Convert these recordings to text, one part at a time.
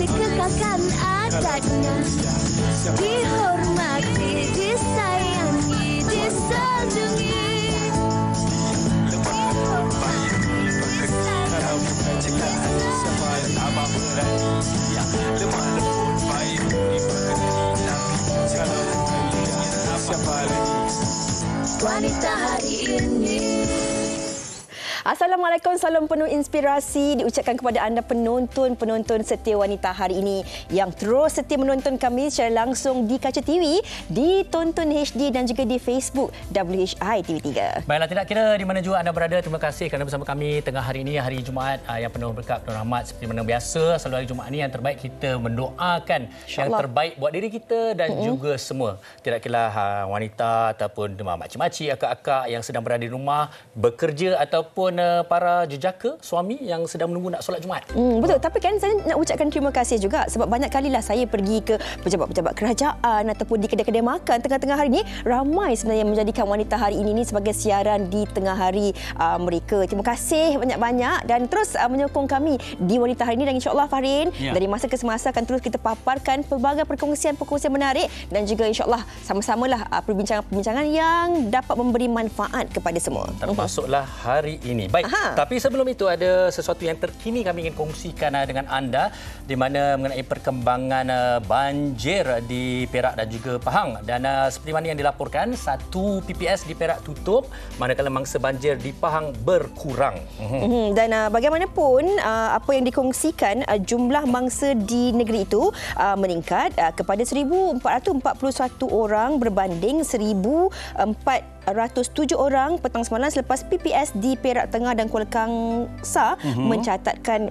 dikekangkan adatnya, dihormati, disayangi, disanjungi. Wanita hari ini. Assalamualaikum, salam penuh inspirasi diucapkan kepada anda penonton setia Wanita hari ini yang terus setia menonton kami secara langsung di kaca TV, di Tonton HD dan juga di Facebook WHI TV3. Baiklah, tidak kira di mana juga anda berada, terima kasih kerana bersama kami tengah hari ini, hari Jumaat yang penuh berkat, penuh rahmat. Seperti mana biasa, selalu hari Jumaat ini yang terbaik kita mendoakan yang terbaik buat diri kita dan juga semua. Tidak kira wanita ataupun makcik-makcik, akak-akak yang sedang berada di rumah, bekerja ataupun para jejaka, suami yang sedang menunggu nak solat Jumaat. Betul, tapi kan saya nak ucapkan terima kasih juga sebab banyak kalilah saya pergi ke pejabat-pejabat kerajaan ataupun di kedai-kedai makan tengah-tengah hari ini, ramai sebenarnya yang menjadikan Wanita hari ini sebagai siaran di tengah hari mereka. Terima kasih banyak-banyak dan terus menyokong kami di Wanita hari ini, dan insya-Allah Fahrin, dari masa ke semasa akan terus kita paparkan pelbagai perkongsian-perkongsian menarik dan juga insya-Allah sama-samalah perbincangan-perbincangan yang dapat memberi manfaat kepada semua. Termasuklah hari ini. Baik, tapi sebelum itu ada sesuatu yang terkini kami ingin kongsikan dengan anda, di mana mengenai perkembangan banjir di Perak dan juga Pahang. Dan seperti mana yang dilaporkan, satu PPS di Perak tutup manakala mangsa banjir di Pahang berkurang. Dan bagaimanapun apa yang dikongsikan, jumlah mangsa di negeri itu meningkat kepada 1,441 orang berbanding 1,407 orang petang semalam selepas PPS di Perak Tengah dan Kuala Kangsar mencatatkan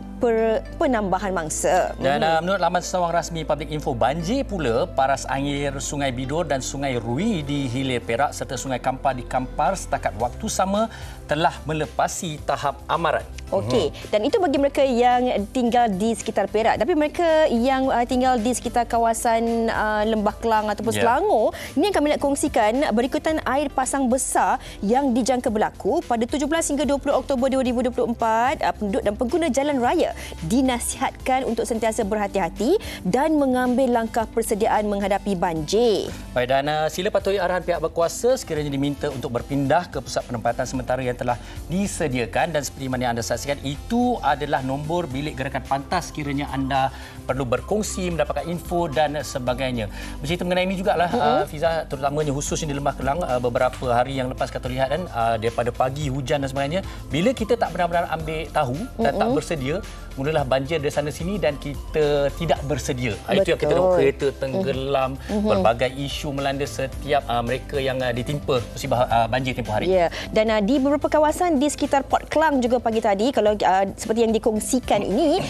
penambahan mangsa. Dan menurut laman sawang rasmi Public Info, banjir pula paras air Sungai Bidor dan Sungai Rui di hilir Perak serta Sungai Kampar di Kampar setakat waktu sama telah melepasi tahap amaran. Okey, dan itu bagi mereka yang tinggal di sekitar Perak. Tapi mereka yang tinggal di sekitar kawasan Lembah Kelang ataupun Selangor, ini yang kami nak kongsikan berikutan air pasang besar yang dijangka berlaku pada 17 hingga 20 Oktober 2024. Penduduk dan pengguna jalan raya dinasihatkan untuk sentiasa berhati-hati dan mengambil langkah persediaan menghadapi banjir. Baik, dan sila patuhi arahan pihak berkuasa sekiranya diminta untuk berpindah ke pusat penempatan sementara yang telah disediakan. Dan seperti mana yang anda saksikan, itu adalah nombor bilik gerakan pantas sekiranya anda perlu berkongsi, mendapatkan info dan sebagainya. Bercerita mengenai ini jugalah Fiza, terutamanya khususnya di Lembah Kelang, beberapa hari yang lepas kita lihat kan, daripada pagi hujan dan sebagainya, bila kita tak benar-benar ambil tahu dan tak bersedia, mulalah banjir dari sana sini dan kita tidak bersedia. Itu yang kita tengok, kereta tenggelam, berbagai isu melanda setiap mereka yang ditimpa musibah banjir tempoh hari. Ya, dan di beberapa kawasan di sekitar Port Klang juga pagi tadi, kalau seperti yang dikongsikan ini,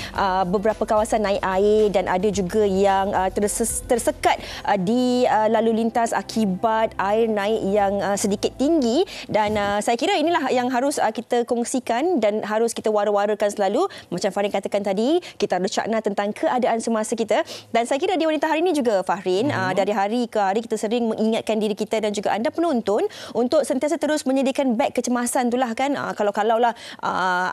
beberapa kawasan naik air dan ada juga yang tersekat di lalu lintas akibat air naik yang sedikit tinggi. Dan saya kira inilah yang harus kita kongsikan dan harus kita wara-warakan selalu. Macam Fahrin katakan tadi, kita harus cakna tentang keadaan semasa kita. Dan saya kira di Wanita hari ini juga, Fahrin, dari hari ke hari kita sering mengingatkan diri kita dan juga anda penonton untuk sentiasa terus menyediakan beg kecemasan itulah kan. Kalau-kalaulah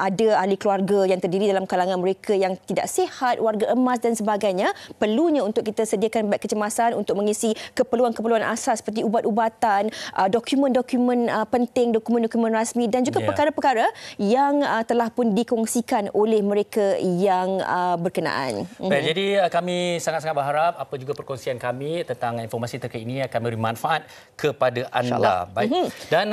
ada ahli keluarga yang terdiri dalam kalangan mereka yang tidak sihat, warga emas dan sebagainya, perlunya untuk kita sediakan beg kecemasan untuk mengisi keperluan-keperluan asas seperti ubat-ubatan, dokumen-dokumen penting, dokumen-dokumen rasmi dan juga perkara-perkara yang telah pun dikongsikan oleh mereka yang berkenaan. Baik, jadi kami sangat-sangat berharap apa juga perkongsian kami tentang informasi terkait ini akan memberi manfaat kepada anda. Baik. Dan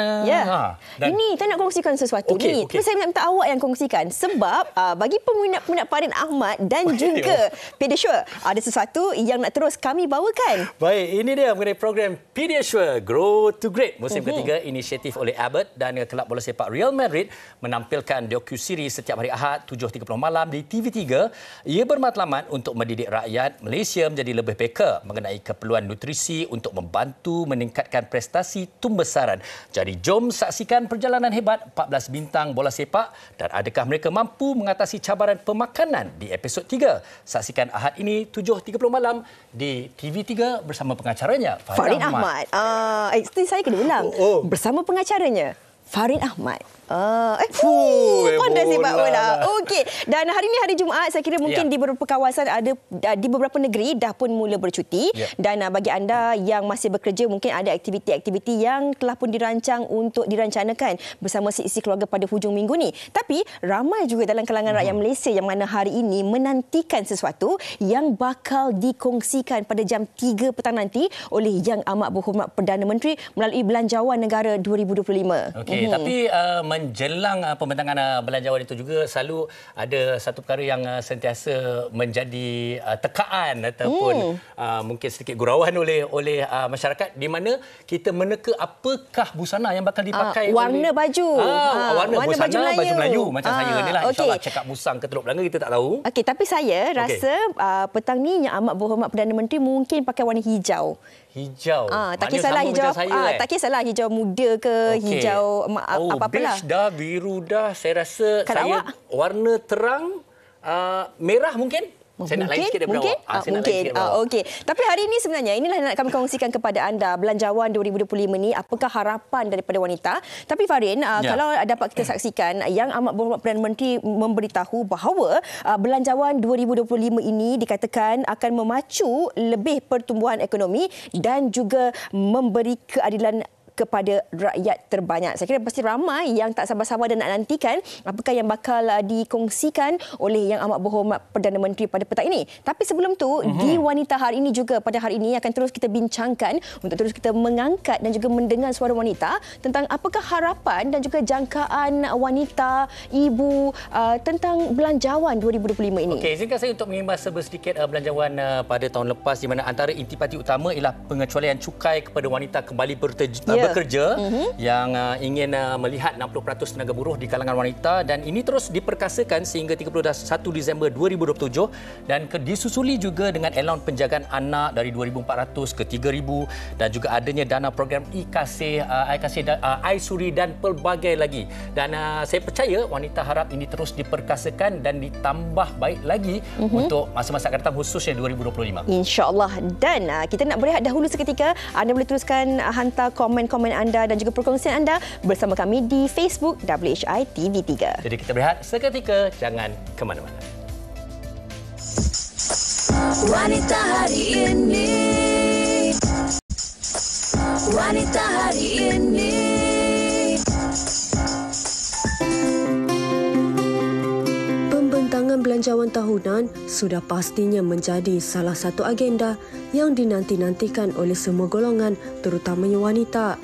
ini saya nak kongsikan sesuatu ni. Tapi saya minta awak yang kongsikan sebab bagi peminat-peminat Fahrin Ahmad dan juga Pediasure, ada sesuatu yang nak terus kami bawakan. Baik, ini dia mengenai program Pediasure Grow to Great musim ketiga, inisiatif oleh Abbott dan kelab bola sepak Real Madrid menampilkan dokusiri setiap hari Ahad 7.30 malam di TV3. Ia bermatlamat untuk mendidik rakyat Malaysia menjadi lebih peka mengenai keperluan nutrisi untuk membantu meningkatkan prestasi tumbesaran. Jadi jom saksikan perjalanan hebat 14 bintang bola sepak dan adakah mereka mampu mengatasi cabaran pemakanan di episod 3. Saksikan Ahad ini 7.30 malam di TV3 bersama pengacaranya Fahrin Ahmad. Saya kena ulang. Bersama pengacaranya Farin Ahmad. Pandai sebab bola. Okey. Dan hari ini hari Jumaat, saya kira mungkin di beberapa kawasan ada di beberapa negeri dah pun mula bercuti. Dan bagi anda yang masih bekerja, mungkin ada aktiviti-aktiviti yang telah pun dirancang untuk dirancanakan bersama seisi keluarga pada hujung minggu ni. Tapi ramai juga dalam kalangan rakyat Malaysia yang mana hari ini menantikan sesuatu yang bakal dikongsikan pada jam 3 petang nanti oleh Yang Amat Berhormat Perdana Menteri melalui Belanjawan Negara 2025. Okey, tapi menjelang pembentangan belanjawan itu juga selalu ada satu perkara yang sentiasa menjadi tekaan ataupun mungkin sedikit gurauan oleh masyarakat, di mana kita meneka apakah busana yang bakal dipakai warna baju. Warna busana baju Melayu macam saya ni lah. InsyaAllah cakap musang ke Teluk Belanga kita tak tahu. Okey, tapi saya rasa petang ni Yang Amat Berhormat Perdana Menteri mungkin pakai warna hijau. Hijau. Tak kisahlah hijau. Tak kisahlah hijau muda ke hijau apa-apalah. Beige dah, biru dah. Saya rasa Kalau saya warna terang, merah mungkin. Saya nak lain sikit daripada awak. Mungkin. Okey. Tapi hari ini sebenarnya inilah yang nak kami kongsikan kepada anda. Belanjawan 2025 ni, apakah harapan daripada wanita? Tapi Farin, kalau dapat kita saksikan, Yang Amat Berhormat Perdana Menteri memberitahu bahawa Belanjawan 2025 ini dikatakan akan memacu lebih pertumbuhan ekonomi dan juga memberi keadilan kepada rakyat terbanyak. Saya kira pasti ramai yang tak sabar-sabar dan nak nantikan apakah yang bakal dikongsikan oleh Yang Amat Berhormat Perdana Menteri pada petang ini. Tapi sebelum tu, di Wanita hari ini juga, pada hari ini akan terus kita bincangkan untuk terus kita mengangkat dan juga mendengar suara wanita tentang apakah harapan dan juga jangkaan wanita, ibu tentang Belanjawan 2025 ini. Okey, izinkan saya untuk mengimbas sedikit belanjawan pada tahun lepas, di mana antara intipati utama ialah pengecualian cukai kepada wanita kembali bekerja yang ingin melihat 60% tenaga buruh di kalangan wanita, dan ini terus diperkasakan sehingga 31 Disember 2027 dan disusuli juga dengan alaun penjagaan anak dari 2,400 ke 3,000 dan juga adanya dana program iSuri dan pelbagai lagi. Dan saya percaya wanita harap ini terus diperkasakan dan ditambah baik lagi untuk masa-masa akan datang, khususnya 2025. InsyaAllah. Dan kita nak berehat dahulu seketika. Anda boleh teruskan hantar komen anda dan juga perkongsian anda bersama kami di Facebook WHI TV3. Jadi kita berehat seketika, jangan ke mana-mana. Wanita hari ini. Wanita hari ini. Pembentangan belanjawan tahunan sudah pastinya menjadi salah satu agenda yang dinanti-nantikan oleh semua golongan, terutamanya wanita.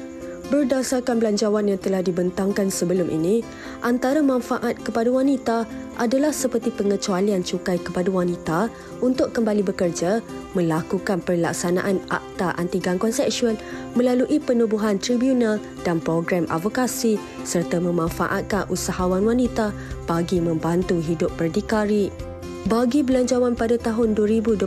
Berdasarkan belanjawan yang telah dibentangkan sebelum ini, antara manfaat kepada wanita adalah seperti pengecualian cukai kepada wanita untuk kembali bekerja, melakukan pelaksanaan akta anti gangguan seksual melalui penubuhan tribunal dan program advokasi, serta memanfaatkan usahawan wanita bagi membantu hidup berdikari. Bagi belanjawan pada tahun 2025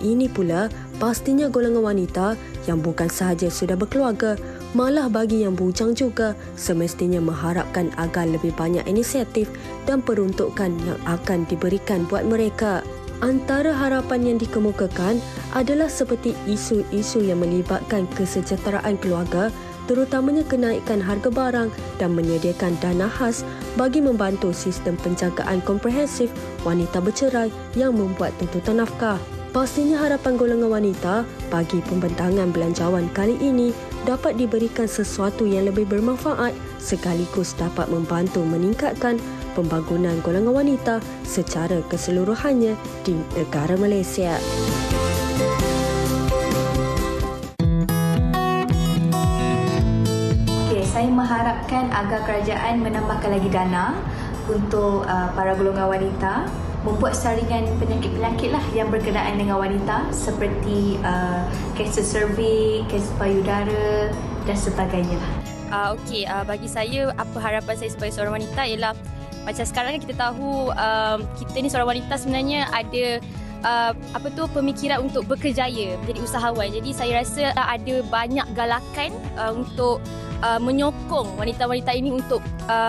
ini pula, pastinya golongan wanita yang bukan sahaja sudah berkeluarga, malah bagi yang bujang juga semestinya mengharapkan agar lebih banyak inisiatif dan peruntukan yang akan diberikan buat mereka. Antara harapan yang dikemukakan adalah seperti isu-isu yang melibatkan kesejahteraan keluarga, terutamanya kenaikan harga barang dan menyediakan dana khas bagi membantu sistem penjagaan komprehensif wanita bercerai yang membuat tuntutan nafkah. Pastinya harapan golongan wanita bagi pembentangan belanjawan kali ini dapat diberikan sesuatu yang lebih bermanfaat sekaligus dapat membantu meningkatkan pembangunan golongan wanita secara keseluruhannya di negara Malaysia. Saya mengharapkan agar kerajaan menambahkan lagi dana untuk para golongan wanita, membuat saringan penyakit-penyakit lah yang berkenaan dengan wanita seperti kanser cervix, kanser payudara dan sebagainya. Bagi saya, apa harapan saya sebagai seorang wanita ialah macam sekarang kita tahu kita ni seorang wanita sebenarnya ada pemikiran untuk berkerjaya, menjadi usahawan. Jadi saya rasa ada banyak galakan untuk menyokong wanita-wanita ini untuk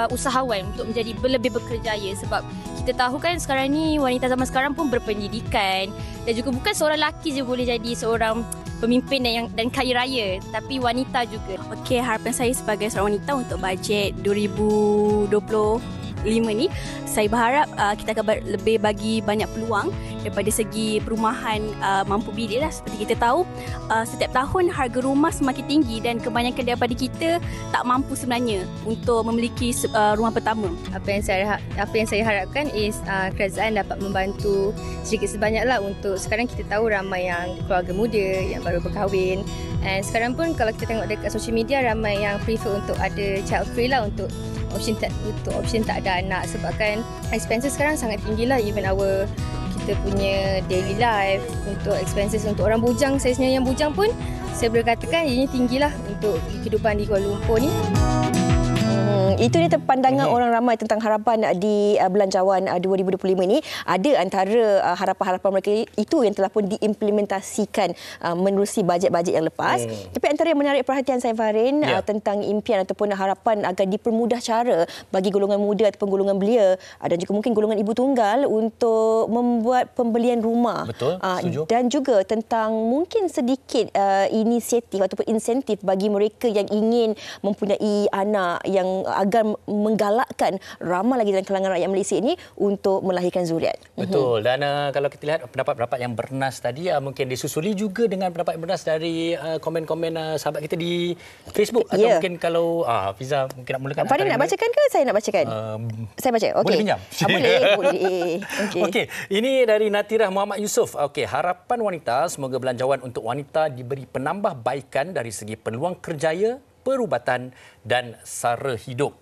usahawan, untuk menjadi lebih berkerjaya. Sebab kita tahu kan sekarang ni wanita zaman sekarang pun berpendidikan dan juga bukan seorang lelaki je boleh jadi seorang pemimpin dan kaya raya, tapi wanita juga. Okey, harapan saya sebagai seorang wanita untuk bajet 2025 ni, saya berharap kita akan lebih bagi banyak peluang daripada segi perumahan mampu bilik lah. Seperti kita tahu, setiap tahun harga rumah semakin tinggi dan kebanyakan daripada kita tak mampu sebenarnya untuk memiliki rumah pertama. Apa yang saya harapkan is kerajaan dapat membantu sedikit sebanyaklah untuk sekarang kita tahu ramai yang keluarga muda yang baru berkahwin, and sekarang pun kalau kita tengok dekat social media ramai yang prefer untuk ada child free lah, untuk option tak ada anak, sebabkan expenses sekarang sangat tinggi lah. Even kita punya daily life, untuk expenses untuk orang bujang, saya sendiri yang bujang pun saya boleh katakan ianya tinggi lah untuk kehidupan di Kuala Lumpur ni. Itu dia pandangan orang ramai tentang harapan di Belanjawan 2025 ini. Ada antara harapan-harapan mereka itu yang telah pun diimplementasikan menerusi bajet-bajet yang lepas. Tapi antara yang menarik perhatian saya, Farin, tentang impian ataupun harapan agar dipermudah cara bagi golongan muda ataupun golongan belia dan juga mungkin golongan ibu tunggal untuk membuat pembelian rumah. Betul, setuju. Dan juga tentang mungkin sedikit inisiatif ataupun insentif bagi mereka yang ingin mempunyai anak, yang agar menggalakkan ramai lagi dalam kalangan rakyat Malaysia ini untuk melahirkan zuriat. Betul. Dan kalau kita lihat pendapat-pendapat yang bernas tadi, mungkin disusuli juga dengan pendapat yang bernas dari komen-komen sahabat kita di Facebook. Atau mungkin kalau Fiza mungkin nak mulakan. Farin nak bacakan ke saya nak bacakan? Saya baca. Okey. Boleh pinjam? Boleh. Okey. Ini dari Natirah Muhammad Yusof. Okey, harapan wanita, semoga belanjawan untuk wanita diberi penambahbaikan dari segi peluang kerjaya, perubatan dan sara hidup.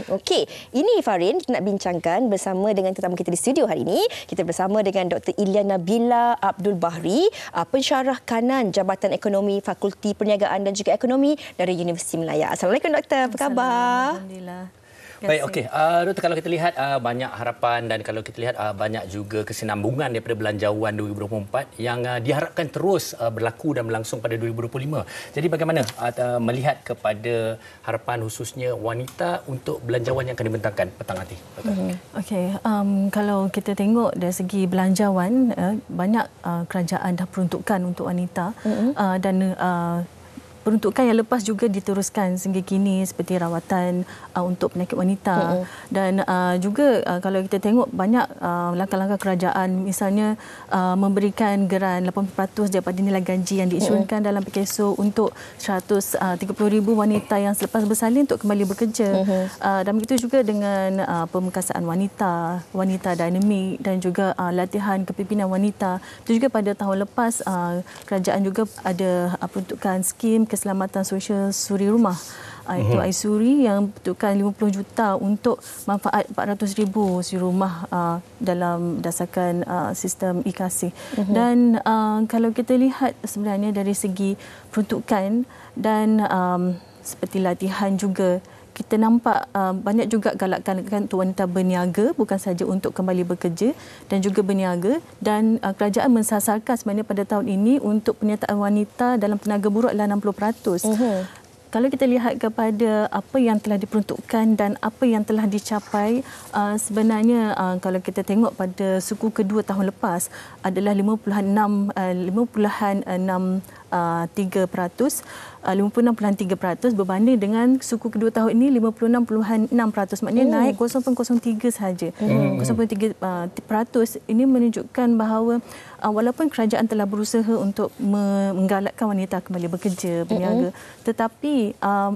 Okey, ini Farin kita nak bincangkan bersama dengan tetamu kita di studio hari ini. Kita bersama dengan Dr. Iliana Bila Abdul Bahri, pensyarah kanan Jabatan Ekonomi Fakulti Perniagaan dan juga Ekonomi dari Universiti Melaya. Assalamualaikum Doktor, apa khabar? Alhamdulillah. Baik, okey. Doktor, kalau kita lihat banyak harapan dan kalau kita lihat banyak juga kesinambungan daripada Belanjawan 2024 yang diharapkan terus berlaku dan berlangsung pada 2025. Jadi bagaimana melihat kepada harapan khususnya wanita untuk Belanjawan yang akan dibentangkan petang nanti? Okey, kalau kita tengok dari segi Belanjawan, banyak kerajaan dah peruntukkan untuk wanita dan peruntukan yang lepas juga diteruskan sehingga kini seperti rawatan untuk penyakit wanita dan juga kalau kita tengok banyak langkah-langkah kerajaan, misalnya memberikan geran 80% daripada nilai gaji yang diisyurkan dalam PKSO untuk 130,000 wanita yang selepas bersalin untuk kembali bekerja. Dan begitu juga dengan pemekasaan wanita dinamik dan juga latihan kepimpinan wanita. Itu juga pada tahun lepas kerajaan juga ada peruntukan skim keselamatan sosial suri rumah, itu iSuri yang peruntukan 50 juta untuk manfaat 400,000 suri rumah dalam berdasarkan sistem e-kasih. Dan kalau kita lihat sebenarnya dari segi peruntukan dan seperti latihan juga, kita nampak banyak juga galakan untuk wanita berniaga, bukan saja untuk kembali bekerja dan juga berniaga, dan kerajaan mensasarkan sebenarnya pada tahun ini untuk penyertaan wanita dalam tenaga buruh adalah 60%. Kalau kita lihat kepada apa yang telah diperuntukkan dan apa yang telah dicapai, sebenarnya kalau kita tengok pada suku kedua tahun lepas adalah 56.3% berbanding dengan suku kedua tahun ini 56.6%, maknanya naik 0.03 sahaja. 0.3% ini menunjukkan bahawa walaupun kerajaan telah berusaha untuk menggalakkan wanita kembali bekerja, berniaga, tetapi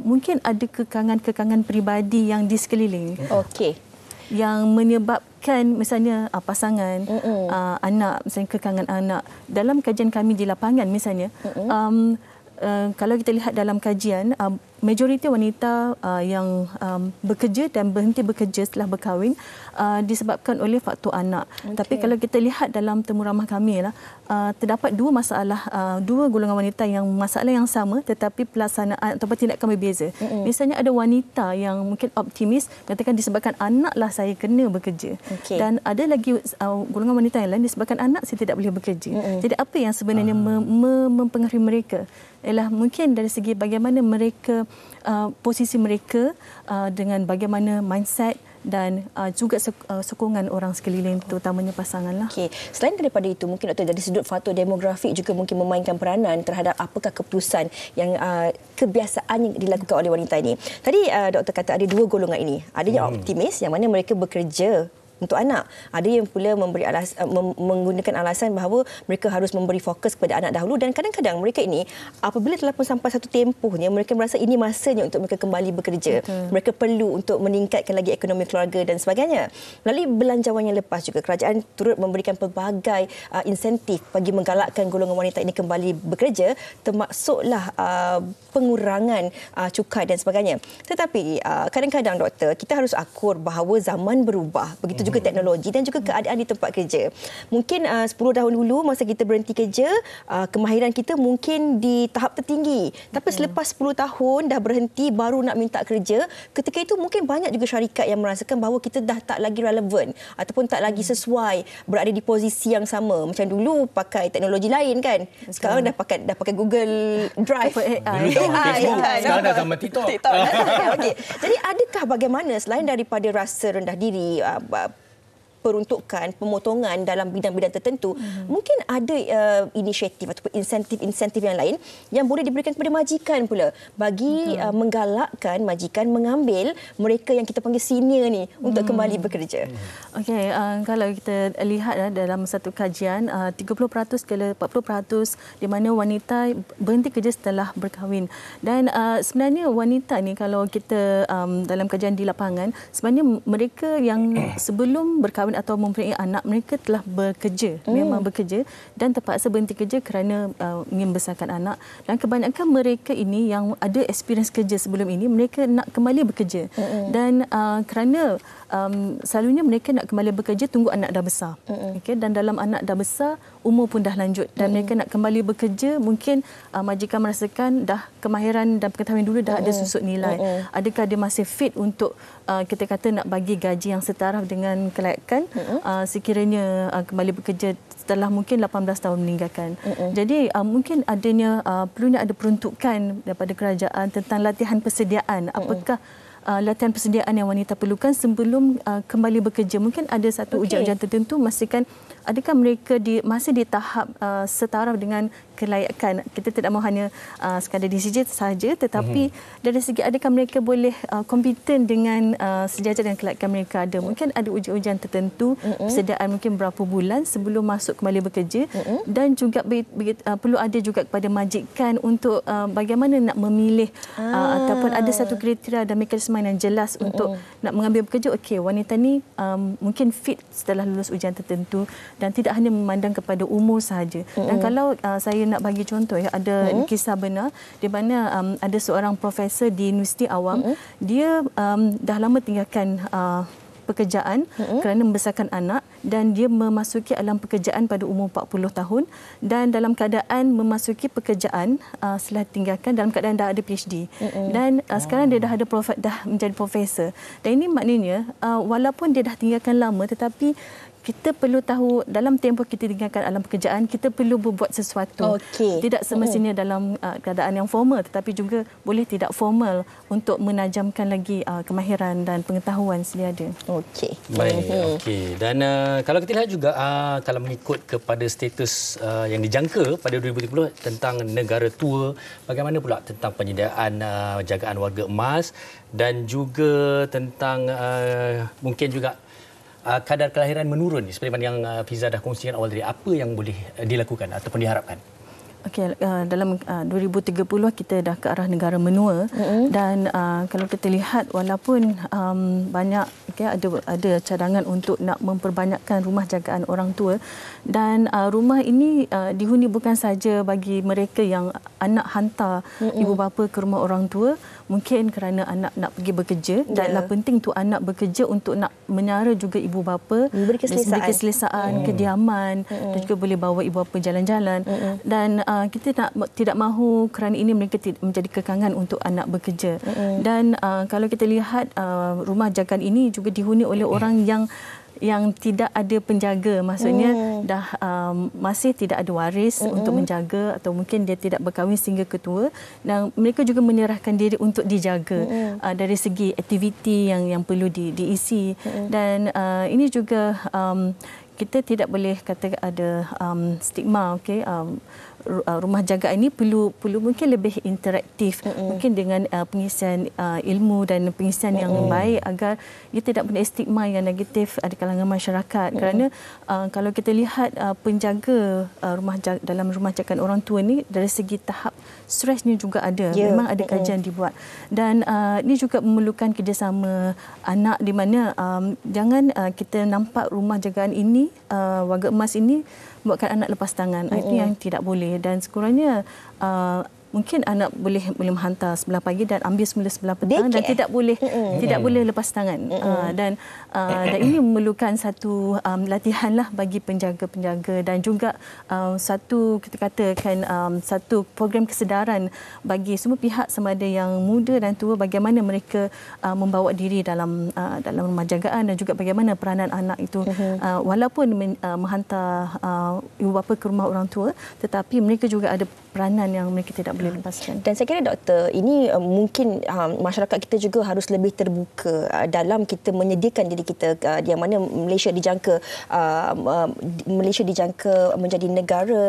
mungkin ada kekangan-kekangan peribadi yang di sekeliling. Yang menyebabkan misalnya pasangan, anak, misalnya kekangan anak. Dalam kajian kami di lapangan misalnya, kalau kita lihat dalam kajian, majoriti wanita yang bekerja dan berhenti bekerja setelah berkahwin disebabkan oleh faktor anak. Tapi kalau kita lihat dalam temu ramah kami lah, terdapat dua masalah, dua golongan wanita yang masalah yang sama tetapi pelaksanaan ataupun tindakan berbeza. Misalnya ada wanita yang mungkin optimis katakan disebabkan anaklah saya kena bekerja. Dan ada lagi golongan wanita yang lain disebabkan anak saya tidak boleh bekerja. Jadi apa yang sebenarnya mempengaruhi mereka? Ialah mungkin dari segi bagaimana mereka posisi mereka dengan bagaimana mindset dan juga sokongan orang sekeliling terutamanya pasanganlah. Okey, selain daripada itu mungkin doktor dari sudut faktor demografi juga mungkin memainkan peranan terhadap apakah keputusan yang kebiasaan yang dilakukan oleh wanita ini. Tadi doktor kata ada dua golongan ini. Ada yang optimis yang mana mereka bekerja untuk anak. Ada yang pula menggunakan alasan bahawa mereka harus memberi fokus kepada anak dahulu, dan kadang-kadang mereka ini apabila telah pun sampai satu tempohnya mereka merasa ini masanya untuk mereka kembali bekerja. Mereka perlu untuk meningkatkan lagi ekonomi keluarga dan sebagainya. Melalui belanjawan yang lepas juga kerajaan turut memberikan pelbagai insentif bagi menggalakkan golongan wanita ini kembali bekerja, termasuklah pengurangan cukai dan sebagainya. Tetapi kadang-kadang doktor, kita harus akur bahawa zaman berubah. Begitu juga teknologi dan juga keadaan di tempat kerja. Mungkin 10 tahun dulu masa kita berhenti kerja, kemahiran kita mungkin di tahap tertinggi. Tapi selepas 10 tahun dah berhenti baru nak minta kerja, ketika itu mungkin banyak juga syarikat yang merasakan bahawa kita dah tak lagi relevan ataupun tak lagi sesuai berada di posisi yang sama. Macam dulu pakai teknologi lain kan. Sekarang dah pakai Google Drive. Sekarang dah zaman TikTok. Okay. Jadi adakah bagaimana selain daripada rasa rendah diri, peruntukan, pemotongan dalam bidang-bidang tertentu, mungkin ada inisiatif ataupun insentif yang lain yang boleh diberikan kepada majikan pula bagi menggalakkan majikan mengambil mereka yang kita panggil senior ni untuk kembali bekerja. Okey, kalau kita lihat dalam satu kajian 30% ke 40% di mana wanita berhenti kerja setelah berkahwin. Dan sebenarnya wanita ni kalau kita dalam kajian di lapangan, sebenarnya mereka yang sebelum berkahwin atau mempunyai anak, mereka telah bekerja, memang bekerja dan terpaksa berhenti kerja kerana ingin membesarkan anak. Dan kebanyakan mereka ini yang ada experience kerja sebelum ini, mereka nak kembali bekerja. Dan kerana selalunya mereka nak kembali bekerja tunggu anak dah besar. Okay? Dan dalam anak dah besar, umur pun dah lanjut dan mereka nak kembali bekerja, mungkin majikan merasakan dah kemahiran dan pengetahuan dulu dah ada susut nilai. Adakah dia masih fit untuk kita kata nak bagi gaji yang setaraf dengan kelayakan sekiranya kembali bekerja setelah mungkin 18 tahun meninggalkan. Jadi mungkin adanya perlunya ada peruntukan daripada kerajaan tentang latihan persediaan. Apakah latihan persediaan yang wanita perlukan sebelum kembali bekerja? Mungkin ada satu ujian-ujian tertentu, memastikan adakah mereka masih di tahap setaraf dengan kelayakan. Kita tidak mahu hanya sekadar DCJ sahaja, tetapi dari segi adakah mereka boleh kompeten dengan sejajar dan kelayakan mereka ada. Mungkin ada ujian-ujian tertentu, persediaan mungkin berapa bulan sebelum masuk kembali bekerja, dan juga perlu ada juga kepada majikan untuk bagaimana nak memilih ataupun ada satu kriteria dan mekanisme yang jelas untuk nak mengambil bekerja. Okey, wanita ni mungkin fit setelah lulus ujian tertentu dan tidak hanya memandang kepada umur sahaja. Dan kalau saya nak bagi contoh, ada kisah benar di mana ada seorang profesor di Universiti Awam, dia dah lama tinggalkan pekerjaan kerana membesarkan anak dan dia memasuki alam pekerjaan pada umur 40 tahun dan dalam keadaan memasuki pekerjaan setelah tinggalkan dalam keadaan dah ada PhD dan sekarang dia dah menjadi profesor. Dan ini maknanya walaupun dia dah tinggalkan lama, tetapi kita perlu tahu dalam tempoh kita tinggalkan alam pekerjaan, kita perlu berbuat sesuatu. Tidak semestinya dalam keadaan yang formal, tetapi juga boleh tidak formal untuk menajamkan lagi kemahiran dan pengetahuan sedia ada. Baik, okey. Dan kalau kita lihat juga kalau mengikut kepada status yang dijangka pada 2030 tentang negara tua, bagaimana pula tentang penyediaan jagaan warga emas dan juga tentang mungkin juga kadar kelahiran menurun seperti mana yang Fiza dah kongsikan awal tadi, apa yang boleh dilakukan ataupun diharapkan? Okey, dalam 2030 kita dah ke arah negara menua dan kalau kita lihat walaupun banyak ada cadangan untuk nak memperbanyakkan rumah jagaan orang tua dan rumah ini dihuni bukan saja bagi mereka yang anak hantar ibu bapa ke rumah orang tua, mungkin kerana anak nak pergi bekerja dan penting untuk anak bekerja untuk nak menyara juga ibu bapa, memberi keselesaan, kediaman dan juga boleh bawa ibu bapa jalan-jalan dan kita tidak mahu kerana ini mereka menjadi kekangan untuk anak bekerja. Dan kalau kita lihat rumah jagaan ini juga dihuni oleh orang yang tidak ada penjaga, maksudnya dah masih tidak ada waris untuk menjaga atau mungkin dia tidak berkahwin sehingga ketua dan mereka juga menyerahkan diri untuk dijaga dari segi aktiviti yang perlu diisi dan ini juga kita tidak boleh kata ada stigma, okey. Rumah jagaan ini perlu mungkin lebih interaktif, mungkin dengan pengisian ilmu dan pengisian yang baik agar ia tidak punya stigma yang negatif di kalangan masyarakat. Kerana kalau kita lihat penjaga dalam rumah jagaan orang tua ni dari segi tahap stresnya juga ada. Memang ada kajian dibuat dan ini juga memerlukan kerjasama anak di mana jangan kita nampak rumah jagaan ini warga emas ini buatkan anak lepas tangan. Itu yang tidak boleh dan sekurangnya mungkin anak boleh menghantar sebelah pagi dan ambil semula sebelah petang dan tidak boleh lepas tangan. Dan ini memerlukan satu latihan lah bagi penjaga-penjaga dan juga satu kita katakan satu program kesedaran bagi semua pihak sama ada yang muda dan tua bagaimana mereka membawa diri dalam rumah jagaan dan juga bagaimana peranan anak itu walaupun menghantar ibu bapa ke rumah orang tua tetapi mereka juga ada peranan yang mereka tidak boleh lepaskan. Dan saya kira doktor, ini mungkin masyarakat kita juga harus lebih terbuka dalam kita menyediakan diri kita yang mana Malaysia dijangka menjadi negara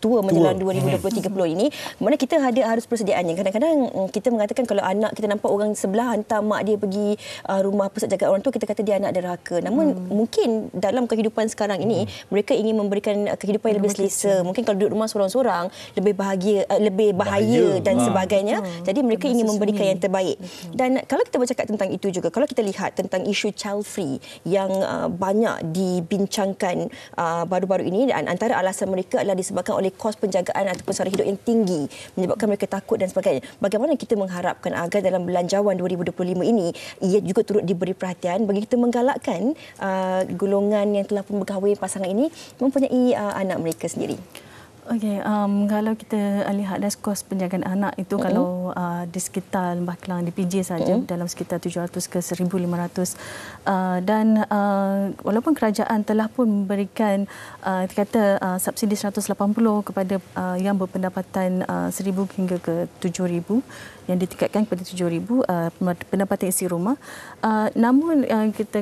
tua menjelang 2020-30 ini, mana kita harus persediaannya. Kadang-kadang kita mengatakan kalau anak kita nampak orang sebelah hantar mak dia pergi rumah pusat jagaan orang tua, kita kata dia anak derhaka. Namun mungkin dalam kehidupan sekarang ini mereka ingin memberikan kehidupan yang lebih selesa. Mungkin kalau duduk rumah seorang-seorang lebih bahaya dan sebagainya. Jadi mereka ingin memberikan yang terbaik. Dan kalau kita bercakap tentang itu juga, kalau kita lihat tentang isu child free yang banyak dibincangkan baru-baru ini dan antara alasan mereka adalah disebabkan oleh kos penjagaan ataupun sara hidup yang tinggi menyebabkan mereka takut dan sebagainya. Bagaimana kita mengharapkan agar dalam belanjawan 2025 ini ia juga turut diberi perhatian bagi kita menggalakkan golongan yang telah pun berkahwin pasangan ini mempunyai anak mereka sendiri. Okey, kalau kita lihat dari kos penjagaan anak itu kalau di sekitar Lembah Kelang di PJ saja dalam sekitar 700 ke 1,500 dan walaupun kerajaan telah pun memberikan subsidi 180 kepada yang berpendapatan 1,000 hingga ke 7,000 yang ditingkatkan kepada 7,000 pendapatan isi rumah. Namun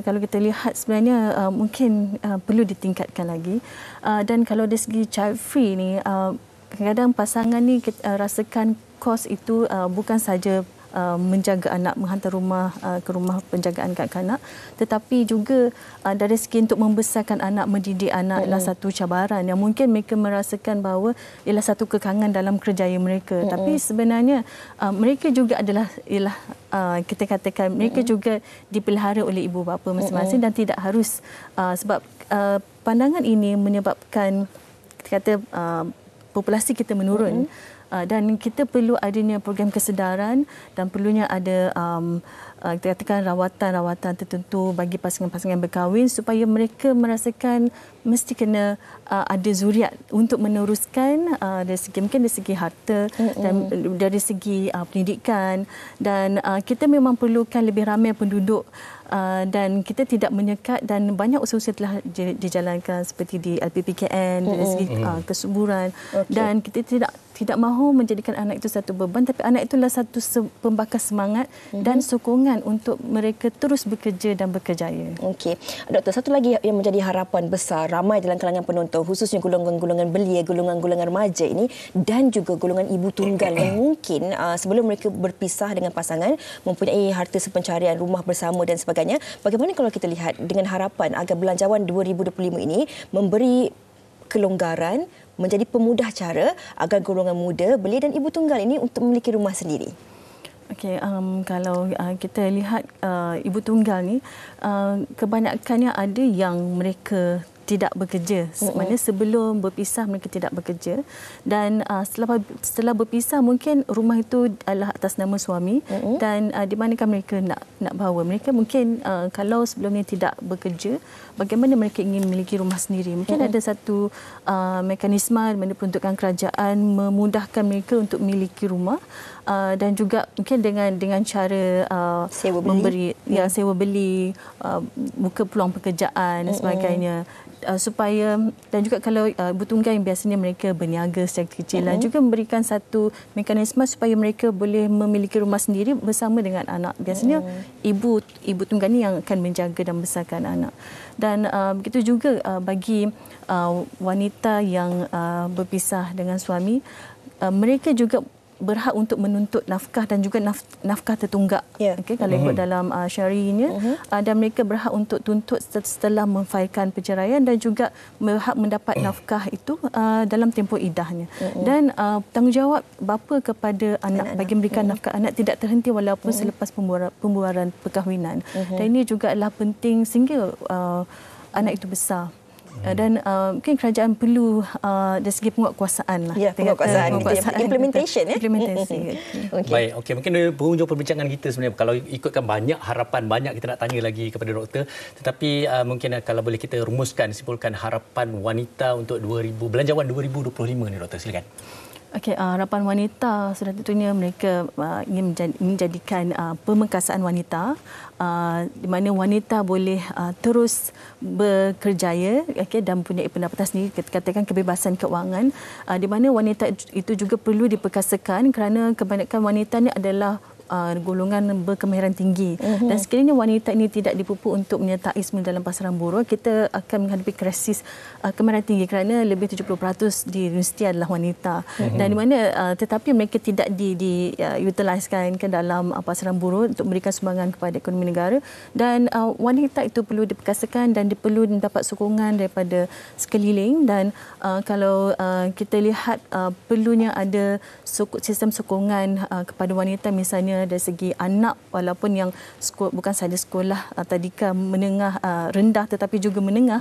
kalau kita lihat sebenarnya mungkin perlu ditingkatkan lagi. Dan kalau dari segi child free ni kadang-kadang pasangan ni kita rasakan kos itu bukan saja menjaga anak, menghantar ke rumah penjagaan kanak-kanak, tetapi juga dari segi untuk membesarkan anak, mendidik anak adalah satu cabaran yang mungkin mereka merasakan bahawa ialah satu kekangan dalam kerjaya mereka. Tapi sebenarnya mereka juga ialah kita katakan mereka juga dipelihara oleh ibu bapa masing-masing dan tidak harus sebab pandangan ini menyebabkan kita kata populasi kita menurun. Dan kita perlu adanya program kesedaran dan perlunya ada kita katakan rawatan-rawatan tertentu bagi pasangan-pasangan berkahwin supaya mereka merasakan mesti kena ada zuriat untuk meneruskan dari segi mungkin dari segi harta dan dari segi pendidikan dan kita memang perlukan lebih ramai penduduk dan kita tidak menyekat dan banyak usaha telah dijalankan seperti di LPPKN dari segi kesuburan dan kita tidak mahu menjadikan anak itu satu beban tapi anak itulah satu pembakar semangat dan sokongan untuk mereka terus bekerja dan berkejaya. Okey. Doktor, satu lagi yang menjadi harapan besar ramai dalam kalangan penonton khususnya golongan-golongan belia, golongan-golongan remaja ini dan juga golongan ibu tunggal yang mungkin sebelum mereka berpisah dengan pasangan mempunyai harta sepencarian, rumah bersama dan sebagainya. Bagaimana kalau kita lihat dengan harapan agar belanjawan 2025 ini memberi kelonggaran menjadi pemudah cara agar golongan muda, belia dan ibu tunggal ini untuk memiliki rumah sendiri? Okey, kalau kita lihat ibu tunggal ni kebanyakannya ada yang mereka tidak bekerja. Maknanya sebelum berpisah mereka tidak bekerja, dan setelah berpisah mungkin rumah itu adalah atas nama suami, dan di manakah mereka nak bawa. Mereka mungkin kalau sebelum ni tidak bekerja, bagaimana mereka ingin memiliki rumah sendiri. Mungkin ada satu mekanisme di mana peruntukan kerajaan memudahkan mereka untuk memiliki rumah, dan juga mungkin dengan cara sewa beli, memberi sewa beli, buka peluang pekerjaan dan sebagainya, supaya, dan juga kalau ibu tunggal yang biasanya mereka berniaga secara kecilan, juga memberikan satu mekanisme supaya mereka boleh memiliki rumah sendiri bersama dengan anak. Biasanya ibu tunggal ni yang akan menjaga dan membesarkan anak. Dan begitu juga bagi wanita yang berpisah dengan suami, mereka juga berhak untuk menuntut nafkah dan juga nafkah tertunggak. Okay, kalau ikut dalam syariahnya, dan mereka berhak untuk tuntut setelah memfailkan perceraian, dan juga berhak mendapat nafkah itu dalam tempoh iddahnya. Dan tanggungjawab bapa kepada anak bagi memberikan nafkah anak tidak terhenti walaupun selepas pembubaran perkahwinan. Dan ini juga adalah penting sehingga anak itu besar. Dan mungkin kerajaan perlu dari segi penguatkuasaan lah. Penguatkuasaan. Implementation. Baik, mungkin penghujung perbincangan kita sebenarnya, kalau ikutkan banyak harapan, banyak kita nak tanya lagi kepada doktor, tetapi mungkin kalau boleh kita rumuskan, simpulkan harapan wanita untuk belanjawan 2025 ni, doktor, silakan. Okey, harapan wanita sudah tentunya mereka ingin menjadikan pemengkasaan wanita, di mana wanita boleh terus berkerjaya, dan mempunyai pendapatan sendiri, katakan kebebasan keuangan, di mana wanita itu juga perlu diperkasakan kerana kebanyakan wanita ini adalah golongan berkemahiran tinggi, dan sekiranya wanita ini tidak dipupuk untuk menyertai semula dalam pasaran buruh, kita akan menghadapi krisis kemahiran tinggi kerana lebih 70% di universiti adalah wanita, dan di mana tetapi mereka tidak diutiliskan ke dalam pasaran buruh untuk memberikan sumbangan kepada ekonomi negara, dan wanita itu perlu diperkasakan dan perlu mendapat sokongan daripada sekeliling. Dan kalau kita lihat perlunya ada sistem sokongan kepada wanita, misalnya dari segi anak, walaupun yang bukan sahaja sekolah tadika menengah rendah tetapi juga menengah,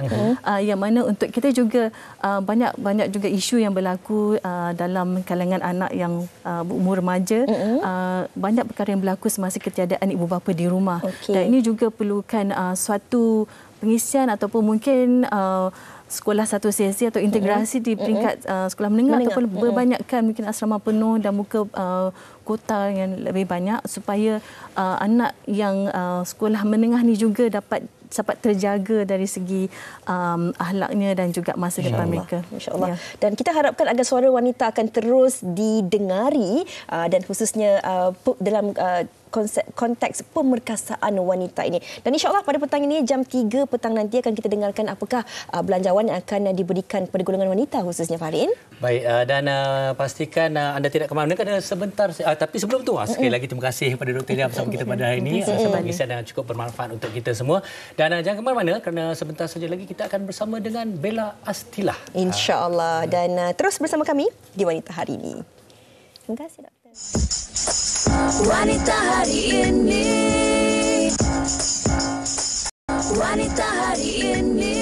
yang mana untuk kita juga banyak juga isu yang berlaku dalam kalangan anak yang berumur remaja, banyak perkara yang berlaku semasa ketiadaan ibu bapa di rumah. Dan ini juga perlukan suatu pengisian ataupun mungkin sekolah satu sesi atau integrasi di peringkat sekolah menengah ataupun berbanyakkan mungkin asrama penuh dan muka kota yang lebih banyak, supaya anak yang sekolah menengah ni juga dapat terjaga dari segi akhlaknya dan juga masa depan mereka. InsyaAllah. Dan kita harapkan agar suara wanita akan terus didengari, dan khususnya dalam konteks pemerkasaan wanita ini. Dan insyaAllah pada petang ini jam 3 petang nanti akan kita dengarkan apakah belanjawan yang akan diberikan kepada golongan wanita khususnya, Farin. Baik, dan pastikan anda tidak ke mana-mana kerana sebentar. Tapi sebelum tu, sekali lagi terima kasih kepada Dr. Lia bersama kita pada hari ini. Pengisian yang cukup bermanfaat untuk kita semua. Dan jangan ke mana-mana kerana sebentar saja lagi kita akan bersama dengan Bella Astilah. InsyaAllah. Dan terus bersama kami di Wanita Hari Ini. Terima kasih, Doktor. Wanita Hari Ini. Wanita Hari Ini.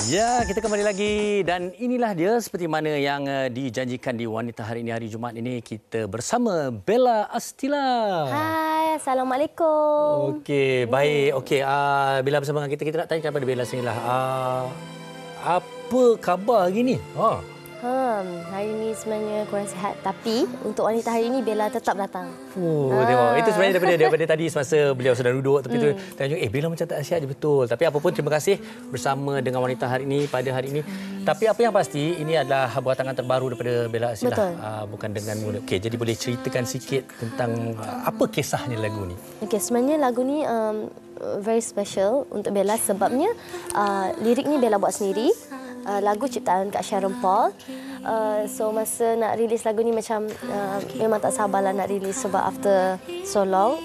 Ya, kita kembali lagi dan inilah dia seperti mana yang dijanjikan di Wanita Hari Ini, hari Jumaat ini kita bersama Bella Astilah. Hai, Assalamualaikum. Okey, baik. Okey, Bella bersama dengan kita nak tanya kepada Bella sinilah. Apa khabar hari ni? Hari ini sebenarnya kurang sihat, tapi untuk Wanita Hari ini Bella tetap datang. Tengok. Itu sebenarnya daripada tadi semasa beliau sedang duduk tepi tu, tanya Bella macam tak sihat je, betul. Tapi apapun terima kasih bersama dengan Wanita Hari ini pada hari ini. Tapi apa yang pasti ini adalah buatangan terbaru daripada Bella Astilah. Bukan dengan mulut. Okey, jadi boleh ceritakan sikit tentang apa kisahnya lagu ni? Okey, sebenarnya lagu ni very special untuk Bella sebabnya lirik ni Bella buat sendiri. Lagu ciptaan Kak Sharon Paul. So masa nak rilis lagu ni macam memang tak sabarlah nak rilis sebab after so long.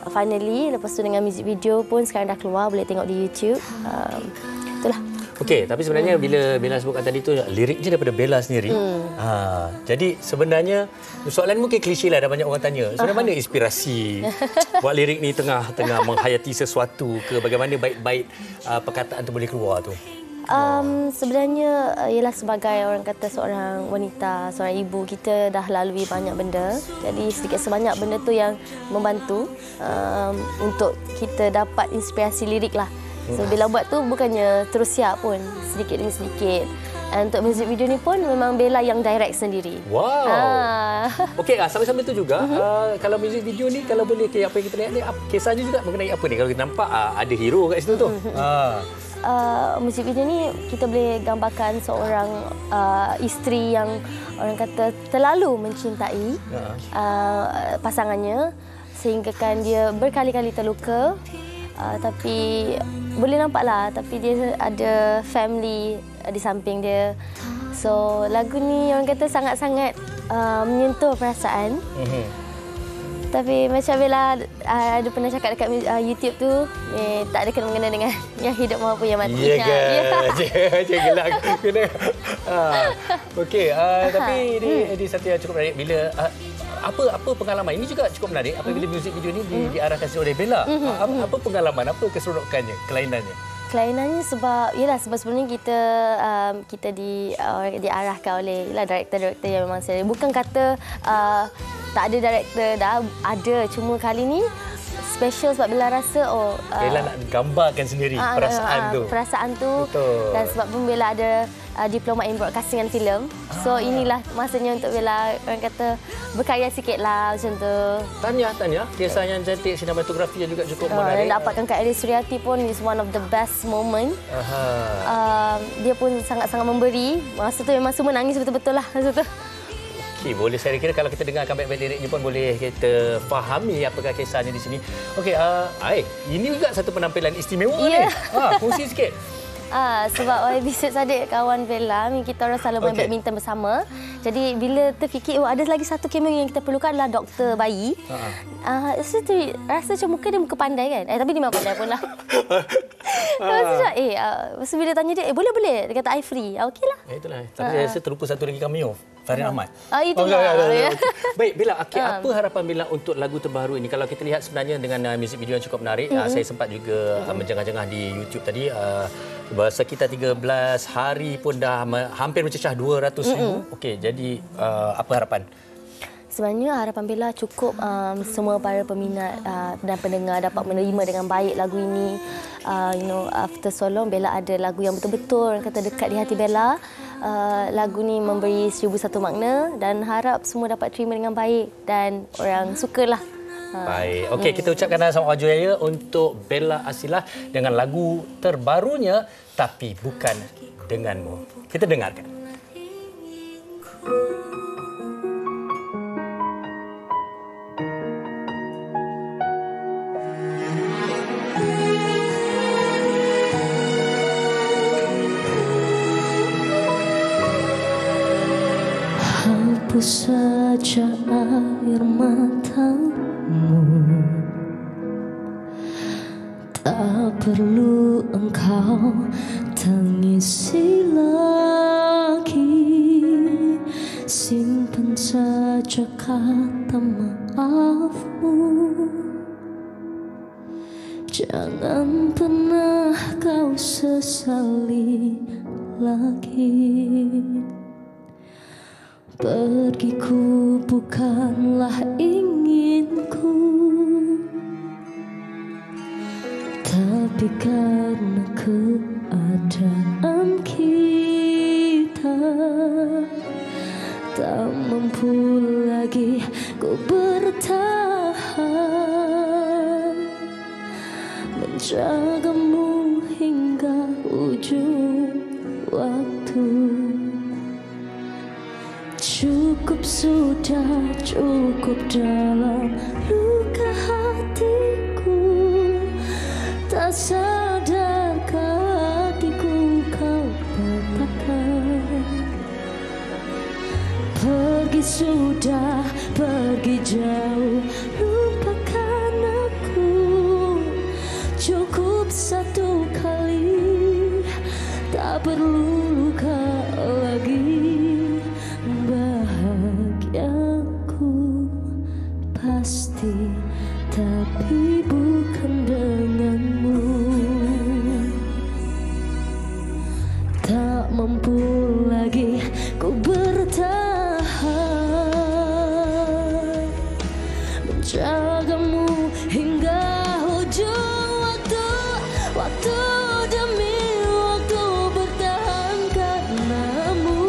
Finally, lepas tu dengan music video pun sekarang dah keluar, boleh tengok di YouTube. Itulah. Okey, tapi sebenarnya bila Bella sebutkan tadi tu liriknya daripada Bella sendiri. Jadi sebenarnya soalan mungkin klise lah, ada banyak orang tanya. Sebenarnya mana inspirasi buat lirik ni tengah menghayati sesuatu ke, bagaimana baik-baik perkataan tu boleh keluar tu? Sebenarnya ialah sebagai orang kata seorang wanita, seorang ibu, kita dah lalui banyak benda. Jadi sedikit sebanyak benda tu yang membantu untuk kita dapat inspirasi lirik lah. So Bella buat tu bukannya terus siap pun, sedikit demi sedikit. Dan untuk music video ni pun memang Bella yang direct sendiri. Wow. Okey, sambil-sambil tu juga kalau music video ni, kalau boleh apa yang kita lihat ni, kisahnya juga mengenai apa ni? Kalau kita nampak ada hero kat situ tu. Musik video ni kita boleh gambarkan seorang isteri yang orang kata terlalu mencintai pasangannya sehinggakan dia berkali-kali terluka. Tapi boleh nampaklah, tapi dia ada family di samping dia. So lagu ni orang kata sangat-sangat menyentuh perasaan. Tapi macam Bella ada pernah cakap dekat YouTube tu, tak ada kena-mengena dengan yang hidup maupun yang mati. Ya ke? Macam gelak kena. Okey, tapi ini satu yang cukup menarik bila apa pengalaman ini juga cukup menarik apabila music video ni diarahkan oleh Bella. Apa pengalaman, apa keseronokannya, kelainannya? Kelainannya sebab sebelum ni kita diarahkan oleh director-director yang memang serius. Bukan kata tak ada director, dah ada, cuma kali ni special sebab Bella rasa Bella nak gambarkan sendiri perasaan tu. Betul. Dan sebab pun Bella ada diploma in broadcasting and film. So inilah masanya untuk Bella orang kata berkarya sikitlah macam tu. Tanya, kisah yang cantik, sinematografi yang juga cukup menarik. Dan dapatkan Kak Aris Suryati pun is one of the best moment. Dia pun sangat-sangat memberi. Masa tu memang semua nangis betul-betul lah masa tu. Okey, boleh saya kira kalau kita dengarkan baik-baik liriknya pun boleh kita fahami apakah kisahnya di sini. Okey, ini juga satu penampilan istimewa ni. Kongsi sikit. Sebab episod Sadiq kawan Bella, kita orang selalu main badminton bersama. Jadi bila terfikir ada lagi satu cameo yang kita perlukan adalah doktor bayi. Rasa macam muka dia muka pandai kan. Tapi dia memang pandai pun lah. Masa bila tanya dia, boleh. Dia kata I free. Okeylah. Itulah. Tapi saya rasa terlupa satu lagi cameo. Farin Ahmad. Itulah. Baik, Bella, apa harapan Bella untuk lagu terbaru ini? Kalau kita lihat sebenarnya dengan music video yang cukup menarik, saya sempat juga menjengah-jengah di YouTube tadi. Sekitar 13 hari pun dah hampir mencecah 200,000. Okey, jadi apa harapan? Sebenarnya harapan Bella cukup semua para peminat dan pendengar dapat menerima dengan baik lagu ini. After so long, Bella ada lagu yang betul-betul orang kata dekat di hati Bella. Lagu ni memberi 1001 makna dan harap semua dapat terima dengan baik dan orang sukalah. Baik. Okey, kita ucapkan selamat maju raya untuk Bella Asilah dengan lagu terbarunya Tapi Bukan Denganmu. Kita dengarkan. Hapus saja air matamu, tak perlu engkau tangisi lagi. Simpan saja kata maafmu, jangan pernah kau sesali lagi. Pergiku bukanlah inginku, tapi karena keadaan kita tak mampu lagi ku bertahan menjagamu hingga ujung waktu. Cukup sudah, cukup dalam luka hatiku. Tak sadarkah hatiku kau patahkan. Pergi sudah, pergi jauh, lupakan aku. Cukup satu kali, tak tak perlu luka lagi. Bahagiaku pasti, tapi bukan denganmu. Tak mampu lagi ku bertahan menjagamu hingga ujung waktu. Waktu demi waktu bertahan karenamu.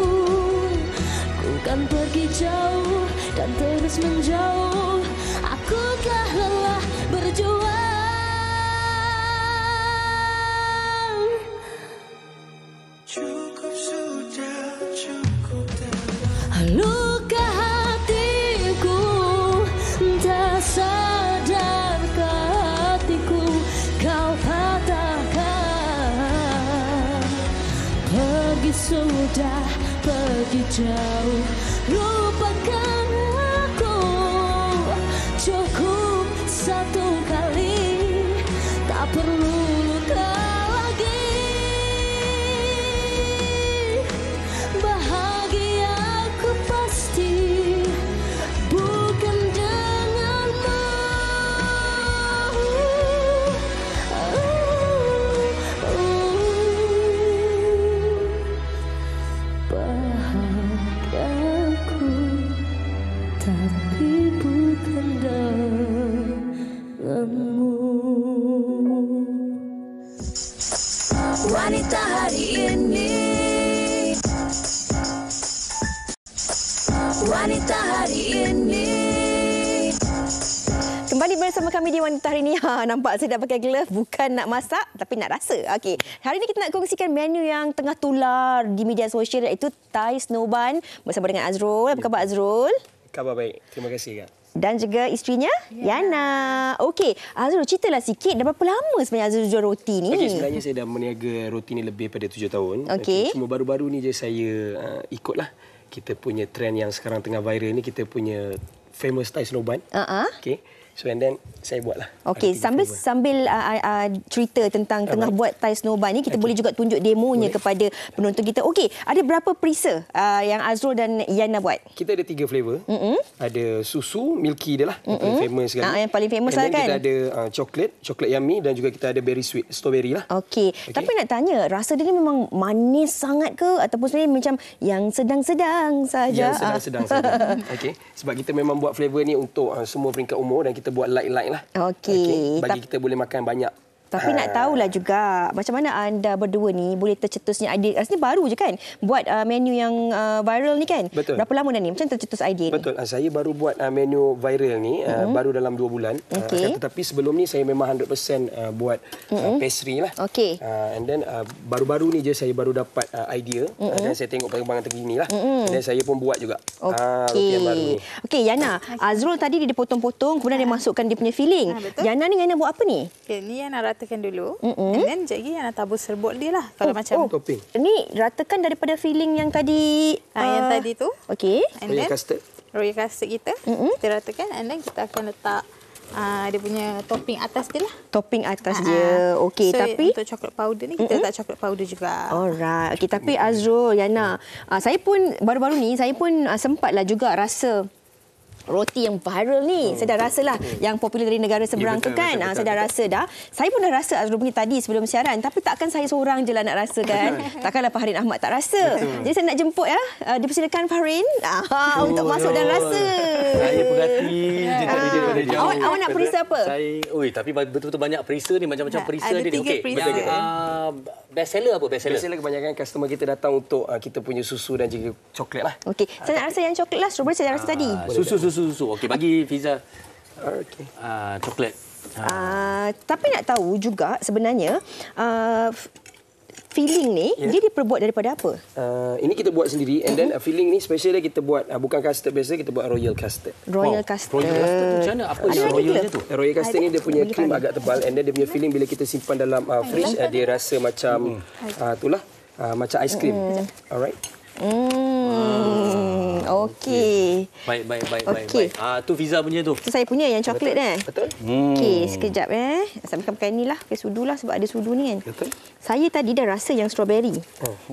Ku kan pergi jauh dan terus menjauh. Aku telah lelah berjuang. Cukup sudah, cukup dah. Luka hatiku, tak sadarkah hatiku kau patahkan. Pergi sudah, pergi jauh, lupakan aku. Cukup satu kali, tak perlu luka lagi. Bahagiaku pasti bukan denganmu. Bahagiaku tapi bukan denganmu. Wanita hari ini, wanita hari ini. Kembali bersama kami di Wanita Hari ini. Nampak saya dah pakai glove, bukan nak masak tapi nak rasa. Okey. Hari ini kita nak kongsikan menu yang tengah tular di media sosial, iaitu Thai Snow Bun bersama dengan Azrul. Apa khabar Azrul? Khabar baik. Terima kasih, Kak. Dan juga isterinya Yana. Okey, Azrul, ceritalah sikit, dah berapa lama sebenarnya Azrul jual roti ni? Okey, sebenarnya saya dah meniaga roti ni lebih pada 7 tahun. Okey. Cuma baru-baru ni je saya ikutlah kita punya trend yang sekarang tengah viral ni, kita punya famous Thai Snow Bun. Okey. So and then saya buatlah. Okey, sambil cerita tentang tengah buat Thai Snow Bun ni, kita boleh juga tunjuk demonya kepada penonton kita. Okey, ada berapa perisa yang Azrul dan Yana buat? Kita ada 3 flavor. Ada susu, milky dia lah, yang paling famous sekali. Yang paling famous lah kan. Kita ada coklat yummy, dan juga kita ada berry sweet, strawberry lah. Okey, tapi nak tanya, rasa dia ni memang manis sangat ke ataupun sebenarnya macam yang sedang-sedang saja? Yang sedang-sedang saja. Okey, sebab kita memang buat flavor ni untuk semua peringkat umur, dan kita buat light lah. Okey. Bagi kita boleh makan banyak. Tapi nak tahulah juga macam mana anda berdua ni boleh tercetusnya idea. Rasanya baru je kan buat menu yang viral ni kan? Betul. Berapa lama dah ni? Macam tercetus idea ni? Betul. Saya baru buat menu viral ni baru dalam 2 bulan. Tetapi sebelum ni saya memang 100% buat pastry lah. Okey. And then baru-baru ni je saya baru dapat idea dan saya tengok perkembangan terkini lah. Dan saya pun buat juga. Roti yang baru ni. Okey, Yana. Azrul tadi dia dipotong-potong, kemudian dia masukkan dia punya filling. Yana ni Yana buat apa ni? Okay, ni Yana ratakan dulu. And then sekejap lagi Yana tabur serbuk dia lah. Kalau macam topping. Ni ratakan daripada filling yang tadi. Yang tadi tu. Okey. Royal custard. Royal custard kita. Kita ratakan. And then kita akan letak dia punya topping atas dia lah. Topping atas dia. Okey, so, tapi untuk coklat powder ni kita letak coklat powder juga. Alright. Okey, tapi Azrul, Yana, saya pun baru-baru ni saya pun sempatlah juga rasa roti yang viral ni. Saya dah rasalah yang popular dari negara seberang tu kan. Saya dah rasa dah. Saya pun dah rasa Azrul punya tadi sebelum siaran. Tapi takkan saya seorang je lah nak rasa kan. Takkanlah Fahrin Ahmad tak rasa. Jadi saya nak jemput ya. Dipersilakan Fahrin untuk masuk dan rasa. Saya perhati. Awak nak perisa apa? Tapi betul-betul banyak perisa ni. Macam-macam perisa ada dia ni. 3 perisa. Best seller apa? Best seller kebanyakan customer kita datang untuk kita punya susu dan juga coklat lah. Okey. Saya nak rasa yang coklat lah. Strawberry saya dah rasa tadi. Susu. Okey, bagi Fiza. Okey. Coklat. Tapi nak tahu juga sebenarnya filling ni dia diperbuat daripada apa? Ini kita buat sendiri and then filling ni special dia kita buat bukan custard biasa, kita buat royal custard. Royal custard. Royal custard macam mana? Apa yang royalnya tu? Royal custard ni dia punya krim agak tebal and then dia punya filling bila kita simpan dalam fridge dia rasa macam itulah macam aiskrim. Alright. Okey. Baik. Okey. Tu Fiza punya tu. Itu saya punya yang coklat dah. Betul. Okey, sekejap Saya pakai ni lah, pakai sudu lah sebab ada sudu ni kan. Betul. Saya tadi dah rasa yang strawberry.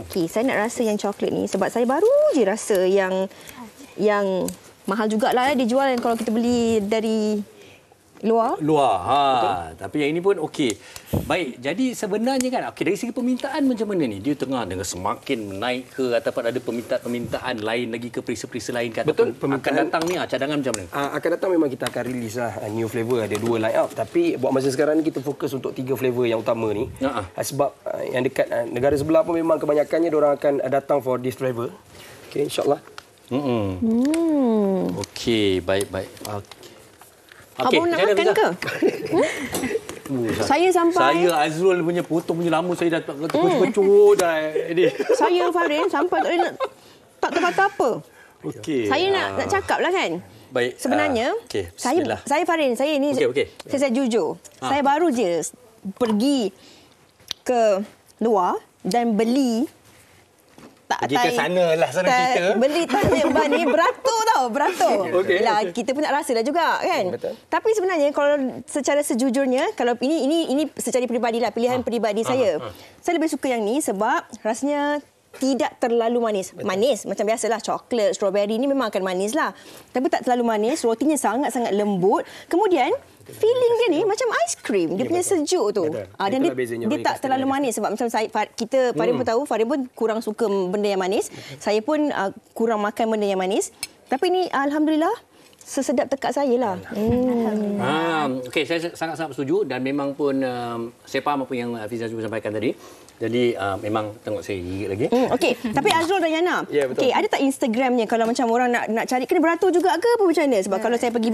Okey, saya nak rasa yang coklat ni sebab saya baru je rasa yang mahal jugalah dia jual kalau kita beli dari luar. Tapi yang ini pun okey. Baik, jadi sebenarnya kan dari segi permintaan macam mana ni? Dia tengah dengan semakin menaik ke ataupun ada permintaan lain lagi ke perisa-perisa lain ke? Betul, akan datang ni cadangan macam mana? Akan datang memang kita akan release lah new flavor, ada 2 line up, tapi buat masa sekarang ni kita fokus untuk 3 flavor yang utama ni. Sebab yang dekat negara sebelah pun memang kebanyakannya diorang akan datang for this flavor. Okey, insya-Allah. Okey, baik. Abang nak makan ke? Saya sampai... Saya Azrul punya potong punya lama saya dah terkecup dah ni. Saya Farin sampai tak tahu kata apa. Okey. Saya nak cakap lah kan. Baik. Sebenarnya saya Farin, saya ni saya jujur. Saya baru je pergi ke luar dan beli pergi ke sana kita. Beli ban ni beratur tau, beratur. Yalah, kita pun nak rasa dah juga kan. Betul. Tapi sebenarnya kalau secara sejujurnya, kalau ini secara peribadilah, pilihan peribadi saya. Saya lebih suka yang ni sebab rasanya tidak terlalu manis. Manis macam biasalah, coklat, strawberry ni memang akan manis lah. Tapi tak terlalu manis, rotinya sangat-sangat lembut. Kemudian feeling dia ni macam aiskrim. Dia punya sejuk tu. Dan dia tak terlalu manis sebab macam Farin pun tahu, Farin pun kurang suka benda yang manis. Saya pun kurang makan benda yang manis. Tapi ni alhamdulillah sesedap tekak saya lah. Okey, saya sangat-sangat setuju dan memang pun saya faham apa yang Fiza cuba sampaikan tadi. Jadi memang tengok saya gigit lagi. Okey, tapi Azrul dan Yana. Betul. Okey, ada tak Instagramnya kalau macam orang nak cari kena beratur juga ke apa macam mana? Sebab kalau saya pergi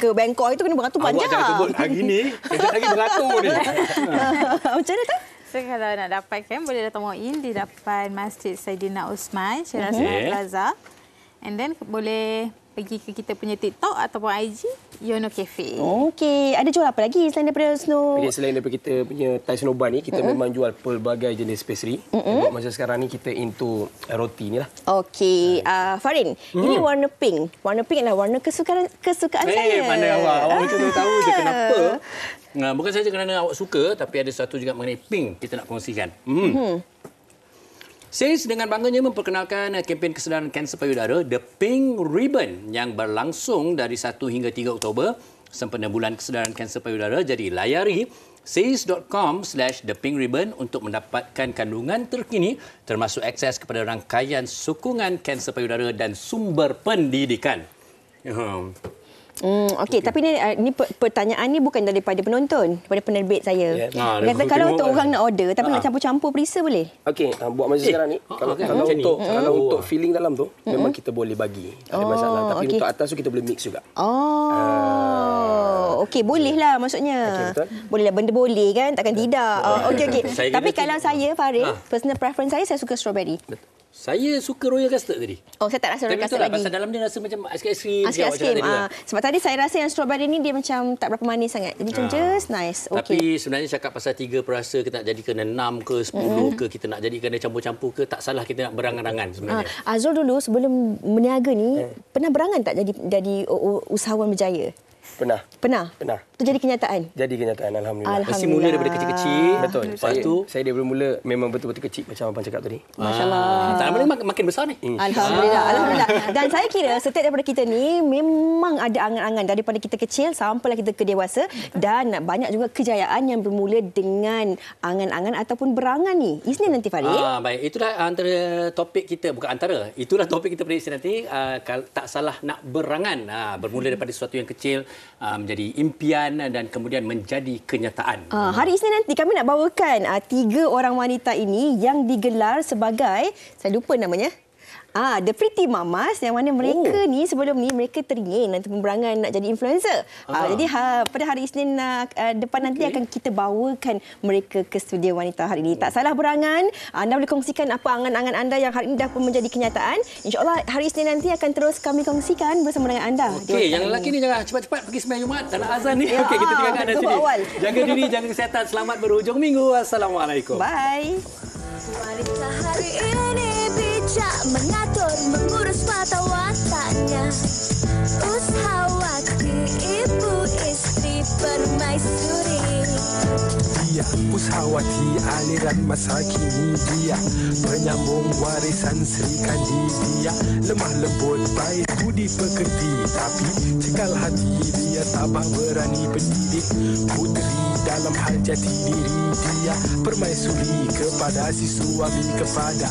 ke Bangkok itu kena beratur panjang. Awak jangan sebut hari ni, kejap lagi beratur ni. Macam mana tu? So kalau nak dapatkan boleh datang walk in di depan Masjid Saidina Osman, Syarah Plaza. And then boleh pergi ke kita punya TikTok ataupun IG Yono Cafe. Okey, ada jual apa lagi selain daripada snow? Selain daripada kita punya Thai Snowbun ni, kita memang jual pelbagai jenis pastry. Buat masa sekarang ni kita into roti ni lah. Okey, Farin, ini warna pink. Warna pink adalah warna kesukaan saya. Mana awak itu tahu je kenapa. Bukan saja kerana awak suka, tapi ada satu juga mengenai pink kita nak kongsikan. SAIS dengan bangganya memperkenalkan kempen kesedaran kanser payudara The Pink Ribbon yang berlangsung dari 1 hingga 3 Oktober sempena bulan kesedaran kanser payudara. Jadi layari sais.com/thepinkribbon untuk mendapatkan kandungan terkini termasuk akses kepada rangkaian sokongan kanser payudara dan sumber pendidikan. Okey, tapi ni pertanyaan ni bukan daripada penonton, daripada penerbit saya. Dia kata kalau untuk orang nak order tapi nak campur-campur perisa boleh? Okey, buat masa sekarang ni kalau untuk filling dalam tu memang kita boleh bagi. Tak ada masalah, tapi untuk atas tu kita boleh mix juga. Okey, bolehlah maksudnya. Bolehlah, benda boleh kan, takkan tidak. Okey. Tapi kalau saya Farid, personal preference saya suka strawberry. Saya suka royal custard tadi. Saya tak rasa royal custard lagi. Pasal dalam dia rasa macam aiskrim. Aiskrim. Sebab tadi saya rasa yang strawberry ni dia macam tak berapa manis sangat. Jadi macam just nice. Tapi sebenarnya cakap pasal 3 perasa kita nak jadikan 6 ke 10 ke, kita nak jadikan dia campur-campur ke, tak salah kita nak berangan-angan sebenarnya. Azrul dulu sebelum meniaga ni pernah berangan tak jadi usahawan berjaya? Pernah. Itu jadi kenyataan. Alhamdulillah. Mesti mula daripada kecil-kecil. Betul. Saya daripada mula memang betul-betul kecil macam abang cakap tadi. Masya-Allah. Tak lama makin besar ni. Alhamdulillah. Dan saya kira setiap daripada kita ni memang ada angan-angan daripada kita kecil sampailah kita ke dewasa, dan banyak juga kejayaan yang bermula dengan angan-angan ataupun berangan ni. Isnin nanti Farid. Baik, itulah antara topik kita, bukan antara. Itulah topik kita pada Isnin nanti. Tak salah nak berangan. Bermula daripada sesuatu yang kecil menjadi impian dan kemudian menjadi kenyataan. Hari Isnin nanti kami nak bawakan 3 orang wanita ini yang digelar sebagai, saya lupa namanya, The Pretty Mamas, yang mana mereka ni sebelum ni mereka teringin untuk berangan nak jadi influencer. Jadi pada hari Isnin depan nanti akan kita bawakan mereka ke studio wanita hari ini. Tak salah berangan. Anda boleh kongsikan apa angan-angan anda yang hari ini dah pun menjadi kenyataan. InsyaAllah hari Isnin nanti akan terus kami kongsikan bersama dengan anda. Okey, yang lelaki ni jangan cepat-cepat pergi sembahyang Jumaat dan azan ni. Okey, kita tinggalkan anda sini. Jaga diri, jaga kesihatan. Selamat berhujung minggu. Assalamualaikum. Bye. Wanita hari ini bijak mengatur mengurus mata wataknya. Usahawati ibu istri permaisuri. Dia Usahawati aliran masa kini. Dia penyambung warisan Sri Kandi. Dia lemah lembut baik budi pekerti, tapi cekal hati dia tabah berani pendidik. Puteri dalam hal jati diri. Dia permaisuri kepada si suami, kepada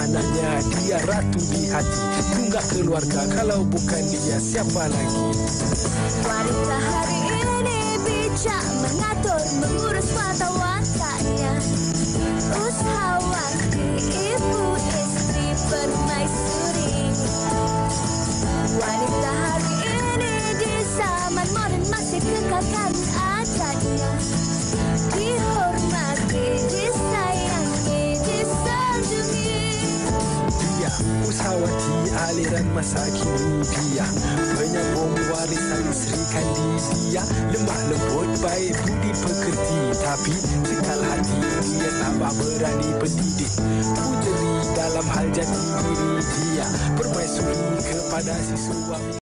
anaknya. Dia ratu di hati, tunggak keluarga. Kalau bukan dia siapa lagi? Wanita hari ini bijak mengatur mengurus mata wataknya. Usahawati ibu istri permaisuri. Wanita hari ini di zaman modern masih kekalkan adatnya. Dihormati, disayangi, disanjungi. Dia Usahawati aliran masa kini. Dia penyambung warisan Sri Kandi. Dia lemah lembut baik budi pekerti, tapi cekal hati dia tabah berani pendidik. Puteri dalam hal jati diri. Dia permaisuri kepada si suami.